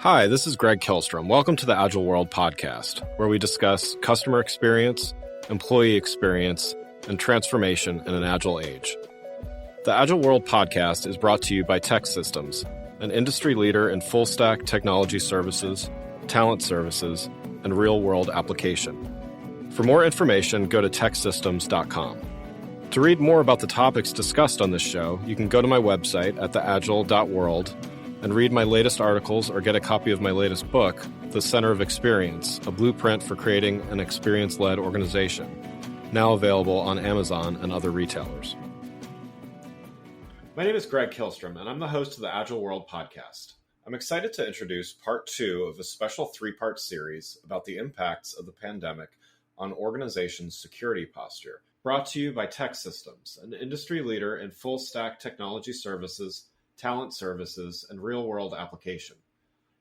Hi, this is Greg Kilstrom. Welcome to the Agile World podcast, where we discuss customer experience, employee experience, and transformation in an agile age. The Agile World podcast is brought to you by TEKsystems, an industry leader in full-stack technology services, talent services, and real-world application. For more information, go to TEKsystems.com. To read more about the topics discussed on this show, you can go to my website at theagile.world and read my latest articles or get a copy of my latest book, The Center of Experience, a blueprint for creating an experience-led organization, now available on Amazon and other retailers. My name is Greg Kilstrom, and I'm the host of the Agile World podcast. I'm excited to introduce part 2 of a special 3-part series about the impacts of the pandemic on organizations' security posture, brought to you by TEKsystems, an industry leader in full-stack technology services, talent services, and real-world application.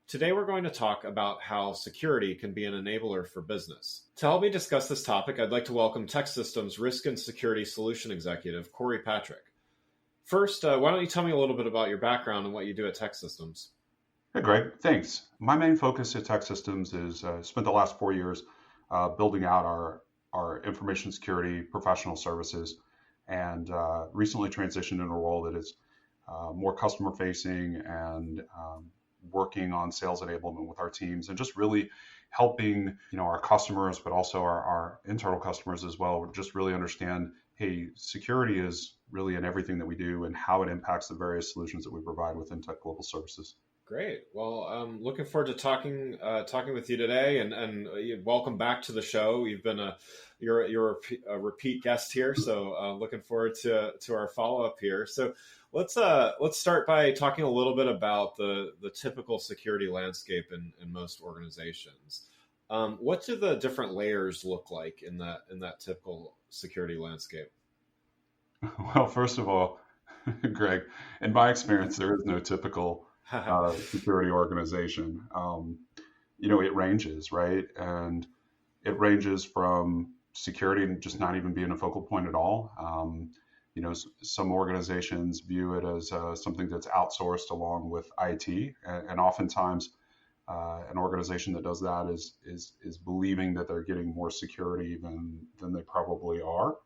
Today, we're going to talk about how security can be an enabler for business. To help me discuss this topic, I'd like to welcome TEKsystems Risk and Security Solution Executive, Kory Patrick. First, why don't you tell me a little bit about your background and what you do at TEKsystems? Hey, Greg. Thanks. My main focus at TEKsystems is spent the last 4 years building out our information security professional services, and recently transitioned into a role that is more customer facing and working on sales enablement with our teams and just really helping our customers, but also our internal customers as well, just really understand, hey, security is really in everything that we do and how it impacts the various solutions that we provide within Tech Global Services. Great. Well, I'm looking forward to talking with you today, and welcome back to the show. You've been you're a repeat guest here, so looking forward to our follow up here. So let's start by talking a little bit about the typical security landscape in most organizations. What do the different layers look like in that typical security landscape? Well, first of all, Greg, in my experience, there is no typical security organization. It ranges, right? And it ranges from security just not even being a focal point at all. Some organizations view it as something that's outsourced along with IT, and oftentimes an organization that does that is believing that they're getting more security than they probably are.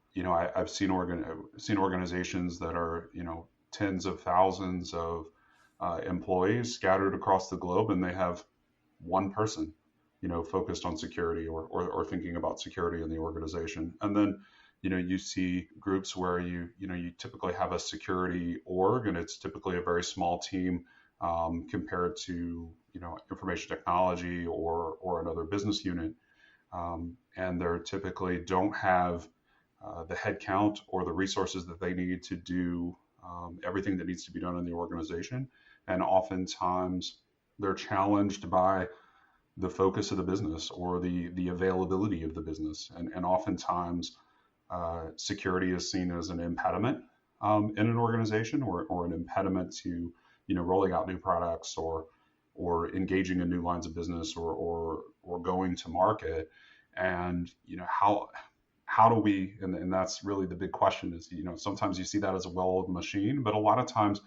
I've seen organizations that are tens of thousands of employees scattered across the globe, and they have one person, focused on security or thinking about security in the organization. And then, you see groups where you typically have a security org, and it's typically a very small team compared to, information technology or another business unit. And they typically don't have the headcount or the resources that they need to do everything that needs to be done in the organization. And oftentimes they're challenged by the focus of the business or the availability of the business. And oftentimes security is seen as an impediment in an organization or an impediment to, rolling out new products or engaging in new lines of business or going to market. And, how do we, and that's really the big question is, sometimes you see that as a well-oiled machine, but a lot of times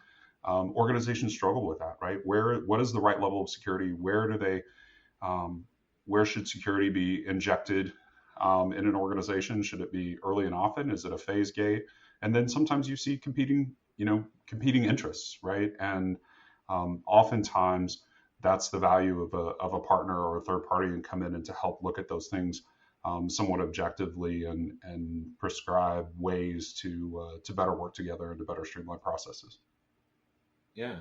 organizations struggle with that, right? What is the right level of security? Where should security be injected in an organization? Should it be early and often? Is it a phase gate? And then sometimes you see competing interests, right? And oftentimes that's the value of a partner or a third party and come in and to help look at those things somewhat objectively and prescribe ways to better work together and to better streamline processes. Yeah.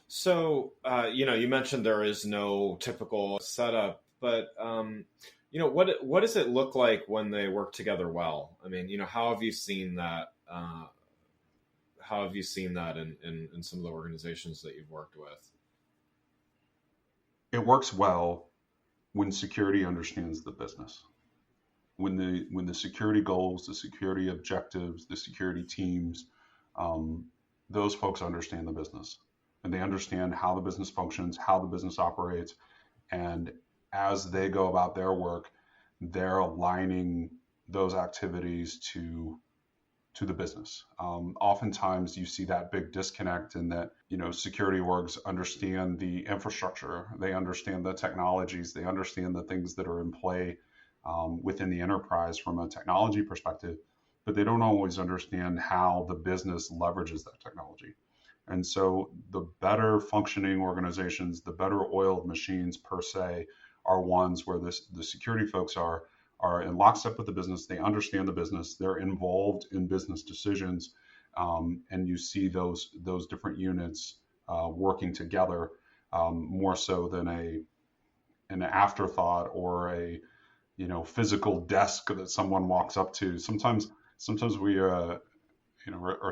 So, you mentioned there is no typical setup, but, what does it look like when they work together well? I mean, how have you seen that? How have you seen that in some of the organizations that you've worked with? It works well when security understands the business. When the security goals, the security objectives, the security teams, those folks understand the business and they understand how the business functions, how the business operates. And as they go about their work, they're aligning those activities to to the business. Oftentimes you see that big disconnect in that, security orgs understand the infrastructure, they understand the technologies, they understand the things that are in play within the enterprise from a technology perspective, but they don't always understand how the business leverages that technology. And so the better functioning organizations, the better oiled machines per se, are ones where the security folks are in lockstep with the business. They understand the business. They're involved in business decisions, and you see those different units working together more so than an afterthought or a physical desk that someone walks up to. Sometimes we are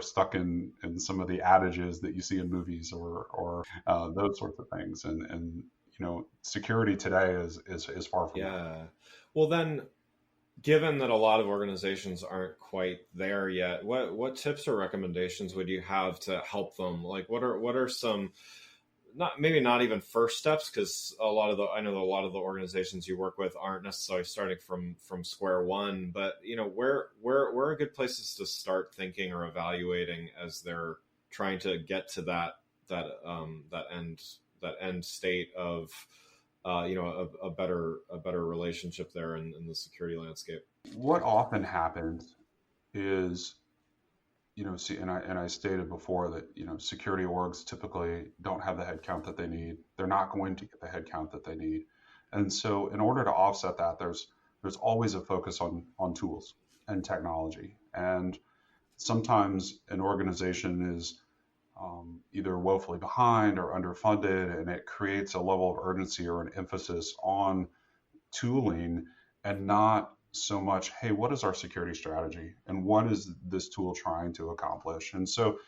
stuck in some of the adages that you see in movies or those sorts of things, and security today is far from that. Yeah. Well, then, given that a lot of organizations aren't quite there yet, what tips or recommendations would you have to help them? Like, what are some, not even first steps, because I know that a lot of the organizations you work with aren't necessarily starting from square one, but where are good places to start thinking or evaluating as they're trying to get to that end state of a better relationship there in the security landscape? What often happens is, see, and I stated before that, security orgs typically don't have the headcount that they need. They're not going to get the headcount that they need. And so in order to offset that, there's always a focus on tools and technology. And sometimes an organization is either woefully behind or underfunded, and it creates a level of urgency or an emphasis on tooling and not so much, hey, what is our security strategy and what is this tool trying to accomplish? And so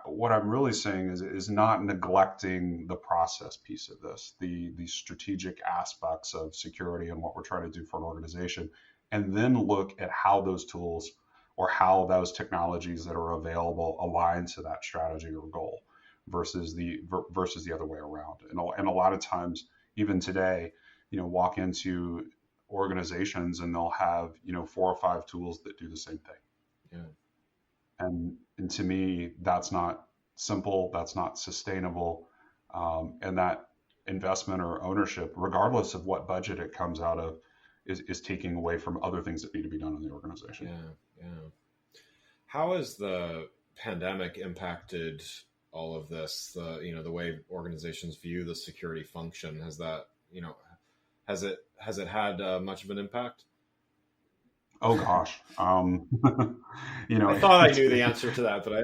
what I'm really saying is not neglecting the process piece of this, the strategic aspects of security and what we're trying to do for an organization, and then look at how those tools or how those technologies that are available align to that strategy or goal versus the other way around. And a lot of times, even today, walk into organizations and they'll have 4 or 5 tools that do the same thing. Yeah. And to me, that's not simple, that's not sustainable, and that investment or ownership, regardless of what budget it comes out of, is taking away from other things that need to be done in the organization. Yeah. How has the pandemic impacted all of this? The way organizations view the security function, has that has it had much of an impact? Oh gosh, I thought I knew the answer to that, but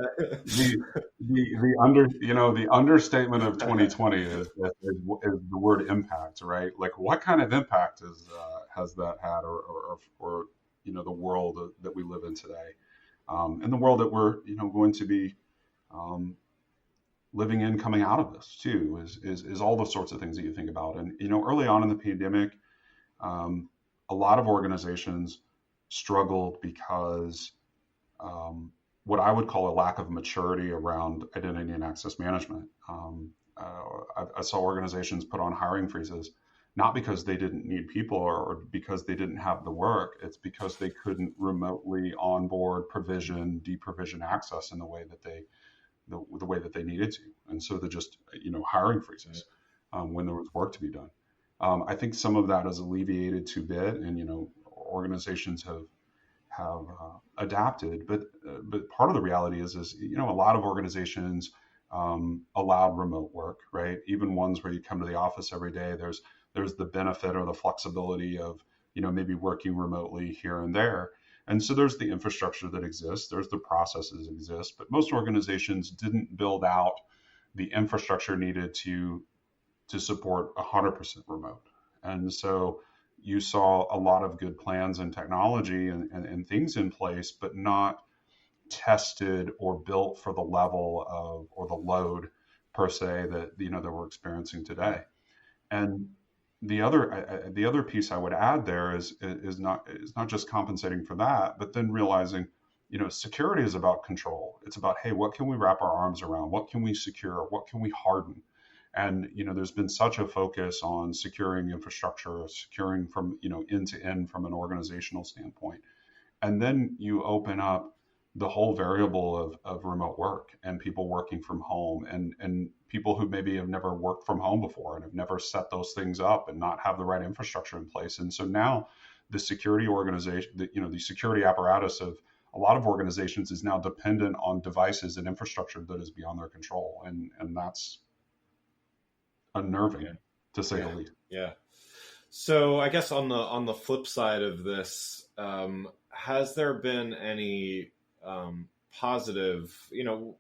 the understatement of 2020 is the word impact, right? Like, what kind of impact has that had, or the world that we live in today, and the world that we're going to be living in coming out of this too, is all the sorts of things that you think about. And early on in the pandemic, a lot of organizations struggled because what I would call a lack of maturity around identity and access management. I saw organizations put on hiring freezes, not because they didn't need people or because they didn't have the work. It's because they couldn't remotely onboard, provision, deprovision access in the way that they needed to. And so they're just hiring freezes when there was work to be done. I think some of that has alleviated to bit, and organizations have adapted. But part of the reality is a lot of organizations allowed remote work, right? Even ones where you come to the office every day, there's the benefit or the flexibility of maybe working remotely here and there. And so there's the infrastructure that exists, there's the processes that exist, but most organizations didn't build out the infrastructure needed to support 100% remote. And so you saw a lot of good plans and technology and things in place, but not tested or built for the level of, or the load per se, that that we're experiencing today. And the other piece I would add there is not just compensating for that, but then realizing security is about control. It's about, hey, what can we wrap our arms around? What can we secure? What can we harden? And there's been such a focus on securing infrastructure, securing from end to end from an organizational standpoint. And then you open up the whole variable of remote work and people working from home, and people who maybe have never worked from home before and have never set those things up and not have the right infrastructure in place. And so now the security organization, the security apparatus of a lot of organizations is now dependent on devices and infrastructure that is beyond their control. And that's unnerving, Yeah. to say the Yeah. least. Yeah. So I guess on the flip side of this, has there been any positive,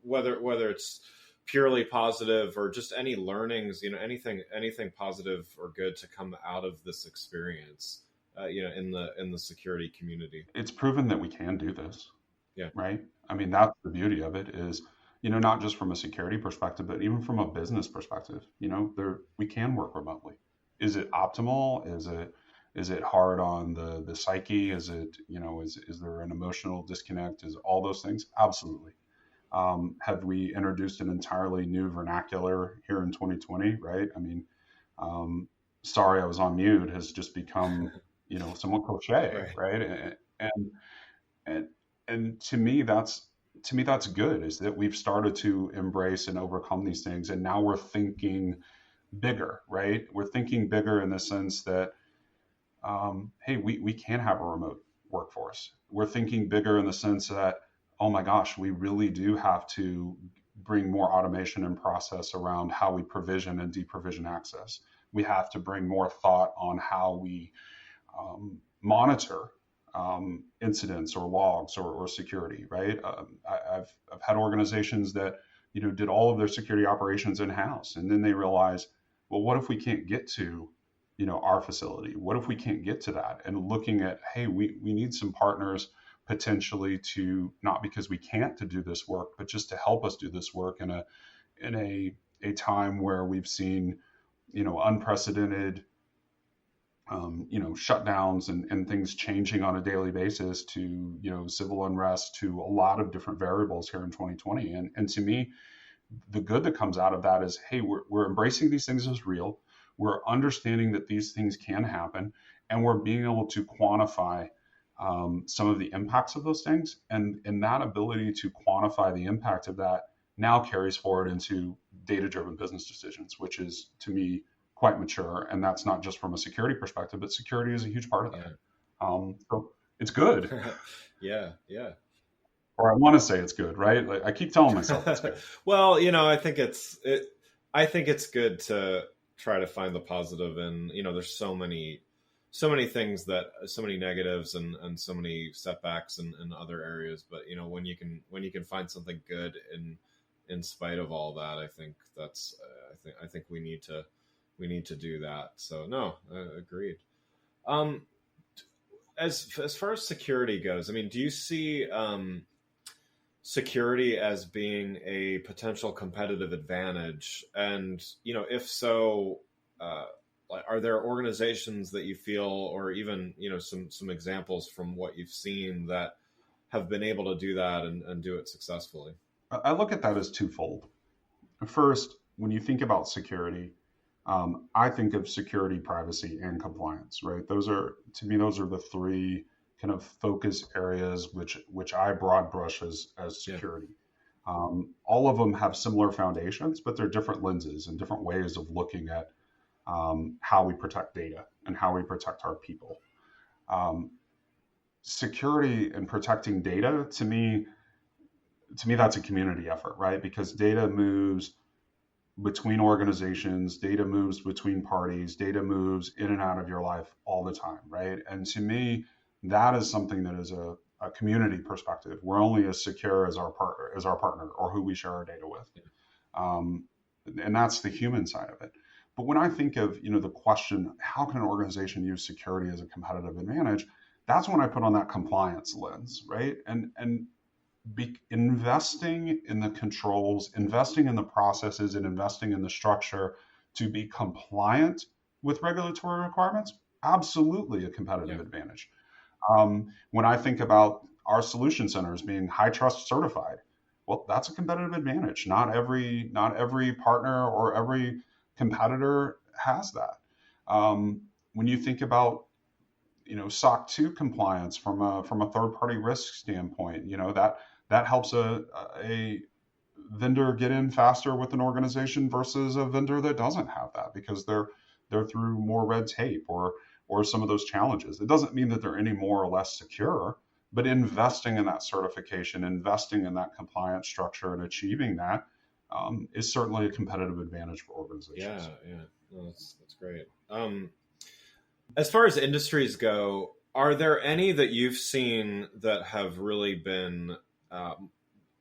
whether it's purely positive or just any learnings, anything positive or good to come out of this experience, in the security community? It's proven that we can do this, Yeah. right? I mean, that's the beauty of it is, not just from a security perspective, but even from a business perspective, we can work remotely. Is it optimal? Is it hard on the psyche? Is it, is there an emotional disconnect? Is all those things? Absolutely. Have we introduced an entirely new vernacular here in 2020, right? I mean, sorry, I was on mute has just become, somewhat cliche, Right. right? And and to me that's good, is that we've started to embrace and overcome these things, and now we're thinking bigger, right? We're thinking bigger in the sense that, hey, we can have a remote workforce. We're thinking bigger in the sense that, oh my gosh, we really do have to bring more automation and process around how we provision and deprovision access. We have to bring more thought on how we monitor incidents or logs or security, right? I've had organizations that did all of their security operations in house, and then they realize, well, what if we can't get to our facility? What if we can't get to that? And looking at, hey, we need some partners potentially to, not because we can't to do this work, but just to help us do this work in a time where we've seen unprecedented shutdowns and things changing on a daily basis, to civil unrest, to a lot of different variables here in 2020. And to me, the good that comes out of that is, hey, we're embracing these things as real. We're understanding that these things can happen, and we're being able to quantify some of the impacts of those things. And that ability to quantify the impact of that now carries forward into data-driven business decisions, which is, to me, quite mature. And that's not just from a security perspective, but security is a huge part of that. So it's good. Yeah. Yeah. Or I want to say it's good, right? Like, I keep telling myself it's good. Well, I think it's good to try to find the positive, and there's so many things, that so many negatives and so many setbacks in other areas, but when you can find something good in spite of all that, I think that's I think we need to do that. So no, agreed. um as far as security goes, I mean, do you see security as being a potential competitive advantage? And if so, like, are there organizations that you feel, or even some examples from what you've seen, that have been able to do that and do it successfully? I look at that as twofold. First, when you think about security, I think of security, privacy, and compliance, right? To me, those are the three kind of focus areas which I broad brush as Yeah. security. All of them have similar foundations, but they're different lenses and different ways of looking at how we protect data and how we protect our people. Um, Security and protecting data, to me, that's a community effort, right? Because data moves between organizations, data moves between parties, data moves in and out of your life all the time, right? And to me, that is something that is a community perspective. We're only as secure as our partner or who we share our data with. Um, and that's the human side of it. But when I think of, the question, how can an organization use security as a competitive advantage? That's when I put on that compliance lens, right? And investing in the controls, investing in the processes, and investing in the structure to be compliant with regulatory requirements, absolutely a competitive Yeah. advantage. When I think about our solution centers being high trust certified, well, that's a competitive advantage. Not every partner or every competitor has that. When you think about SOC 2 compliance from a third party risk standpoint, that helps a vendor get in faster with an organization versus a vendor that doesn't have that, because they're through more red tape or some of those challenges. It doesn't mean that they're any more or less secure, but investing in that certification, investing in that compliance structure, and achieving that is certainly a competitive advantage for organizations. Yeah, no, that's great. As far as industries go, are there any that you've seen that have really been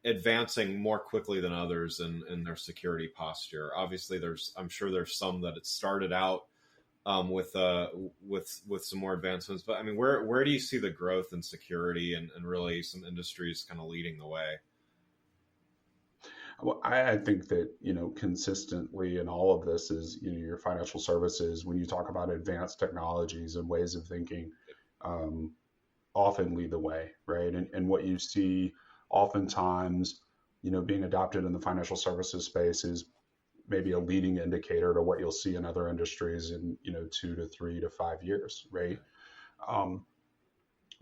advancing more quickly than others in their security posture? Obviously, I'm sure there's some that it started out with some more advancements, but I mean, where do you see the growth in security and really some industries kind of leading the way? Well, I think that, consistently in all of this is, your financial services, when you talk about advanced technologies and ways of thinking, often lead the way, right? And what you see oftentimes, being adopted in the financial services space is maybe a leading indicator to what you'll see in other industries in, 2 to 3 to 5 years, right?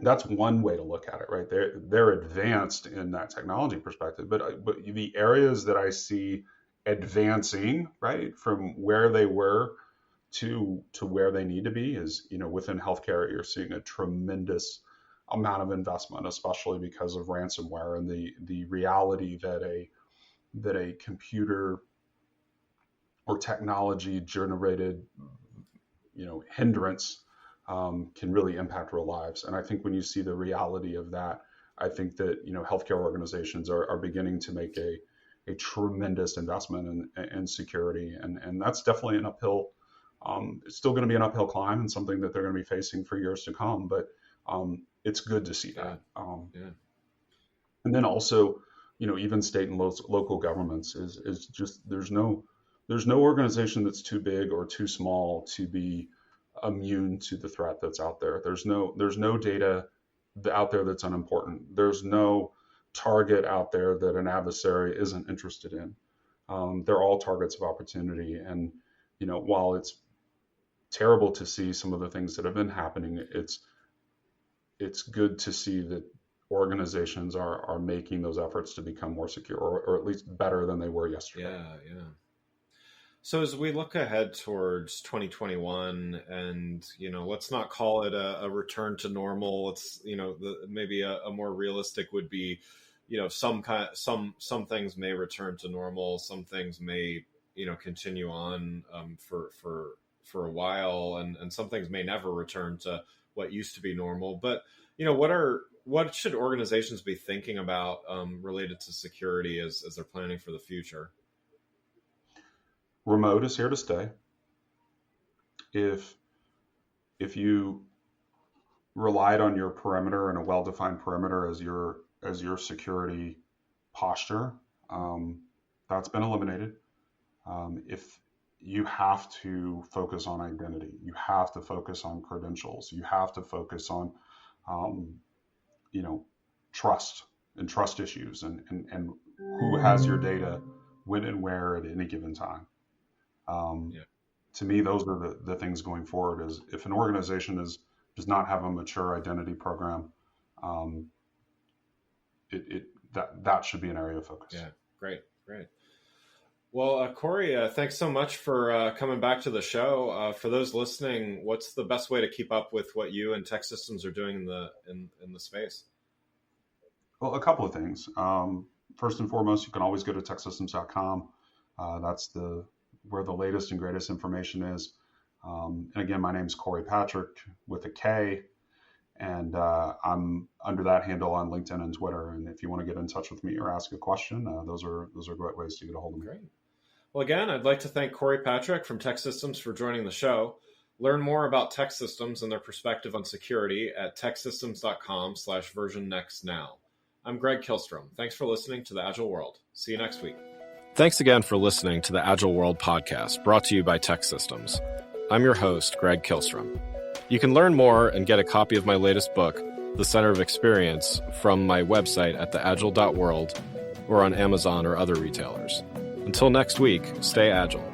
That's one way to look at it, right? They're advanced in that technology perspective, but the areas that I see advancing, right, from where they were to where they need to be is, within healthcare, you're seeing a tremendous amount of investment, especially because of ransomware and the reality that a computer or technology generated, hindrance can really impact real lives. And I think when you see the reality of that, I think that, healthcare organizations are beginning to make a tremendous investment in security. And that's definitely an uphill, it's still going to be an uphill climb and something that they're going to be facing for years to come. But it's good to see that. And then also, even state and local governments is just, there's no organization that's too big or too small to be immune to the threat that's out there. There's no data out there that's unimportant. There's no target out there that an adversary isn't interested in. They're all targets of opportunity. And, while it's terrible to see some of the things that have been happening, it's good to see that organizations are making those efforts to become more secure, or at least better than they were yesterday. Yeah. So as we look ahead towards 2021, and let's not call it a return to normal. It's maybe a more realistic would be, some things may return to normal, some things may continue on for a while, and some things may never return to what used to be normal. But what should organizations be thinking about related to security as they're planning for the future? Remote is here to stay. If you relied on your perimeter and a well-defined perimeter as your security posture, that's been eliminated. If you have to focus on identity, you have to focus on credentials, you have to focus on trust and trust issues, and who has your data when and where at any given time. To me, those are the things going forward. Is if an organization does not have a mature identity program, that should be an area of focus. Yeah, great. Well, Kory, thanks so much for coming back to the show. For those listening, what's the best way to keep up with what you and TEKsystems are doing in the space? Well, a couple of things. First and foremost, you can always go to TEKsystems.com. That's where the latest and greatest information is. And again, my name's Kory Patrick with a K, and I'm under that handle on LinkedIn and Twitter. And if you want to get in touch with me or ask a question, those are great ways to get a hold of me. Great. Well, again, I'd like to thank Kory Patrick from TEKsystems for joining the show. Learn more about TEKsystems and their perspective on security at teksystems.com/versionnextnow. I'm Greg Kihlstrom. Thanks for listening to The Agile World. See you next week. Thanks again for listening to the Agile World podcast, brought to you by TEKsystems. I'm your host, Greg Kihlstrom. You can learn more and get a copy of my latest book, The Center of Experience, from my website at theagile.world or on Amazon or other retailers. Until next week, stay agile.